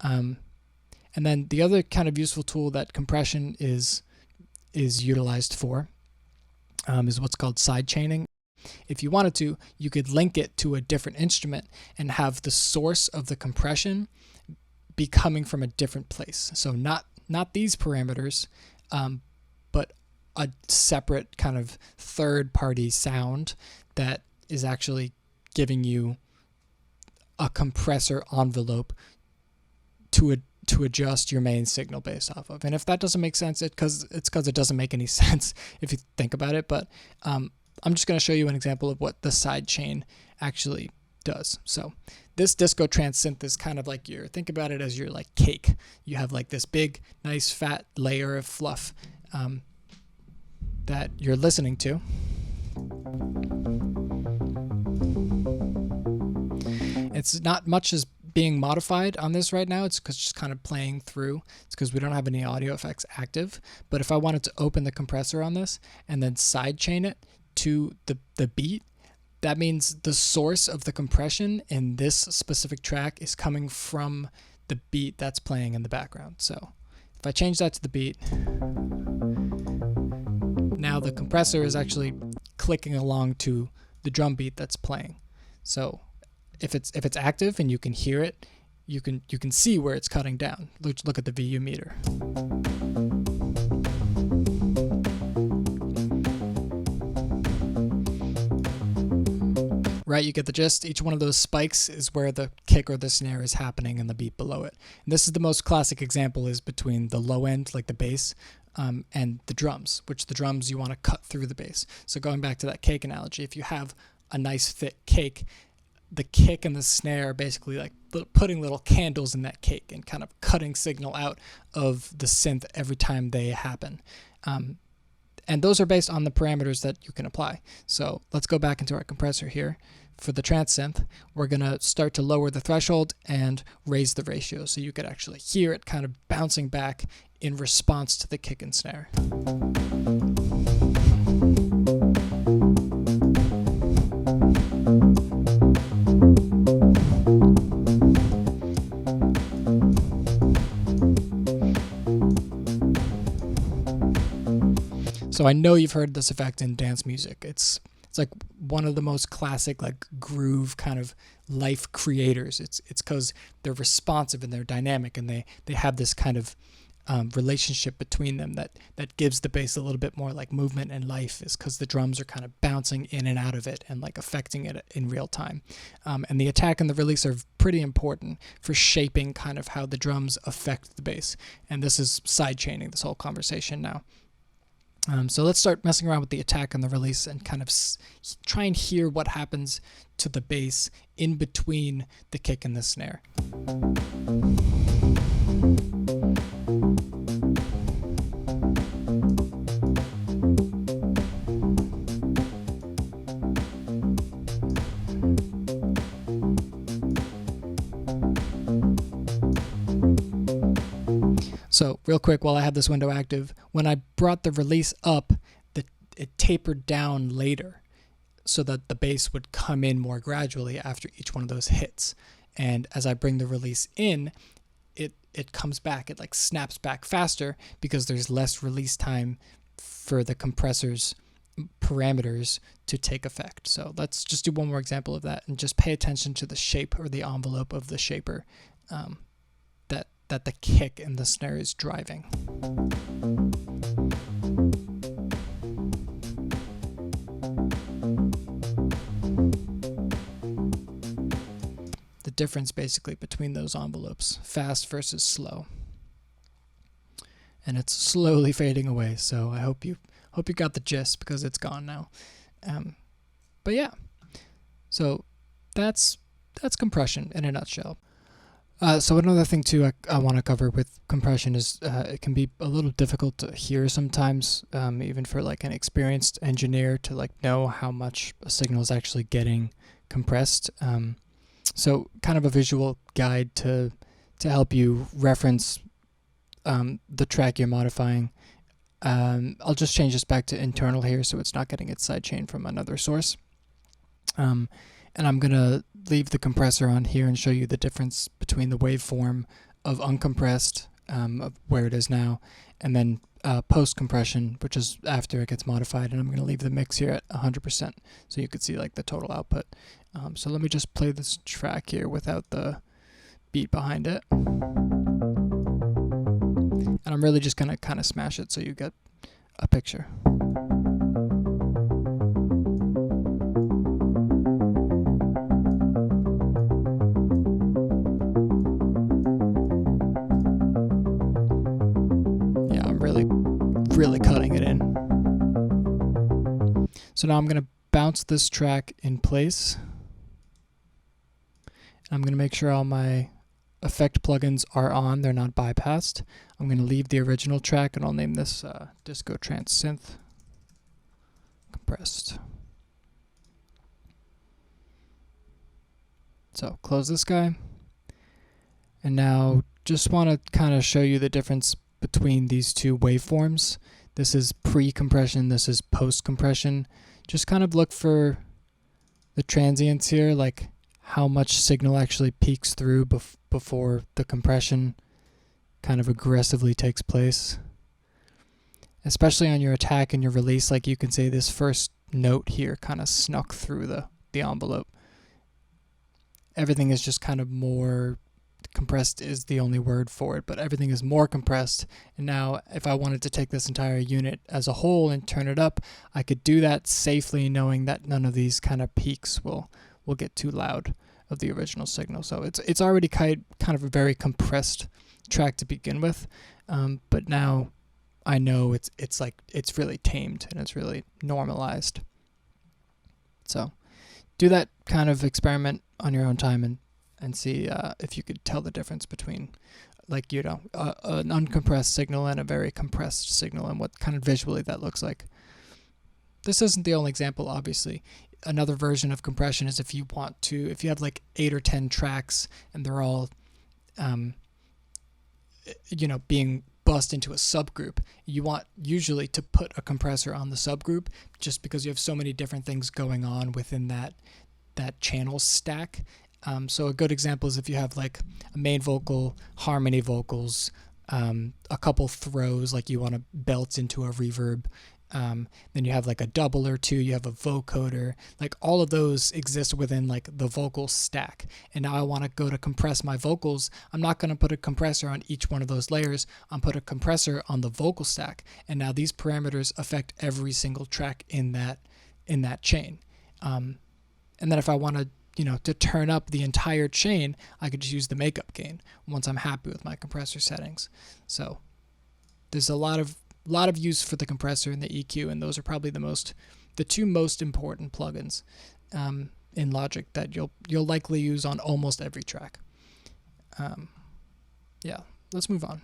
And then the other kind of useful tool that compression is utilized for is what's called sidechaining. If you wanted to, you could link it to a different instrument and have the source of the compression be coming from a different place. So not these parameters, but a separate kind of third-party sound that is actually giving you a compressor envelope to adjust your main signal based off of. And if that doesn't make sense, it's because it doesn't make any sense if you think about it. But I'm just going to show you an example of what the sidechain actually does. So this disco trance synth is kind of like think about it as your like cake. You have like this big, nice, fat layer of fluff that you're listening to. It's not much is being modified on this right now. It's just kind of playing through. It's because we don't have any audio effects active. But if I wanted to open the compressor on this and then sidechain it to the beat, that means the source of the compression in this specific track is coming from the beat that's playing in the background. So if I change that to the beat, now the compressor is actually clicking along to the drum beat that's playing. So if it's active and you can hear it, you can see where it's cutting down. Look at the VU meter. Right, you get the gist. Each one of those spikes is where the kick or the snare is happening and the beat below it. And this is the most classic example is between the low end, like the bass, and the drums, which the drums you want to cut through the bass. So going back to that cake analogy, if you have a nice thick cake, the kick and the snare are basically like putting little candles in that cake and kind of cutting signal out of the synth every time they happen. And those are based on the parameters that you can apply. So let's go back into our compressor here. For the trance synth, we're going to start to lower the threshold and raise the ratio so you could actually hear it kind of bouncing back in response to the kick and snare. So I know you've heard this effect in dance music. It's like one of the most classic like groove kind of life creators. It's because they're responsive and they're dynamic and they have this kind of relationship between them that gives the bass a little bit more like movement and life, is because the drums are kind of bouncing in and out of it and like affecting it in real time. And the attack and the release are pretty important for shaping kind of how the drums affect the bass. And this is sidechaining this whole conversation now. So let's start messing around with the attack and the release and kind of try and hear what happens to the bass in between the kick and the snare. So real quick, while I have this window active, when I brought the release up, it tapered down later so that the bass would come in more gradually after each one of those hits. And as I bring the release in, it comes back, it like snaps back faster because there's less release time for the compressor's parameters to take effect. So let's just do one more example of that and just pay attention to the shape or the envelope of the shaper that the kick and the snare is driving. The difference basically between those envelopes, fast versus slow. And it's slowly fading away, so I hope you got the gist because it's gone now. But yeah, so that's compression in a nutshell. So another thing too I want to cover with compression is it can be a little difficult to hear sometimes, even for like an experienced engineer to like know how much a signal is actually getting compressed. So kind of a visual guide to help you reference the track you're modifying. I'll just change this back to internal here so it's not getting its sidechain from another source. And I'm going to leave the compressor on here and show you the difference between the waveform of uncompressed, of where it is now, and then post compression, which is after it gets modified. And I'm going to leave the mix here at 100% so you could see like the total output. So let me just play this track here without the beat behind it. And I'm really just going to kind of smash it so you get a picture. Yeah, I'm really cutting it in. So now I'm going to bounce this track in place. I'm going to make sure all my effect plugins are on, they're not bypassed. I'm going to leave the original track and I'll name this Disco Trance Synth Compressed. So close this guy. And now just want to kind of show you the difference between these two waveforms. This is pre-compression, this is post-compression. Just kind of look for the transients here, like how much signal actually peaks through before the compression kind of aggressively takes place. Especially on your attack and your release, like you can say this first note here kind of snuck through the envelope. Everything is just kind of more compressed is the only word for it, but everything is more compressed. And now if I wanted to take this entire unit as a whole and turn it up, I could do that safely knowing that none of these kind of peaks will get too loud of the original signal. So it's already kind of a very compressed track to begin with, but now I know it's really tamed and it's really normalized. So do that kind of experiment on your own time and see if you could tell the difference between, like, you know, an uncompressed signal and a very compressed signal, and what kind of visually that looks like. This isn't the only example, obviously. Another version of compression is if you have like 8 or 10 tracks and they're all, being bussed into a subgroup. You want usually to put a compressor on the subgroup just because you have so many different things going on within that channel stack. So a good example is if you have like a main vocal, harmony vocals, a couple throws, like you want to belt into a reverb. Then you have like a double or two, you have a vocoder, like all of those exist within like the vocal stack. And now I want to go to compress my vocals. I'm not going to put a compressor on each one of those layers. I'm put a compressor on the vocal stack. And now these parameters affect every single track in that chain. And then if I want to turn up the entire chain, I could just use the makeup gain once I'm happy with my compressor settings. So there's a lot of use for the compressor and the EQ, and those are probably the two most important plugins in Logic that you'll likely use on almost every track. Yeah, let's move on.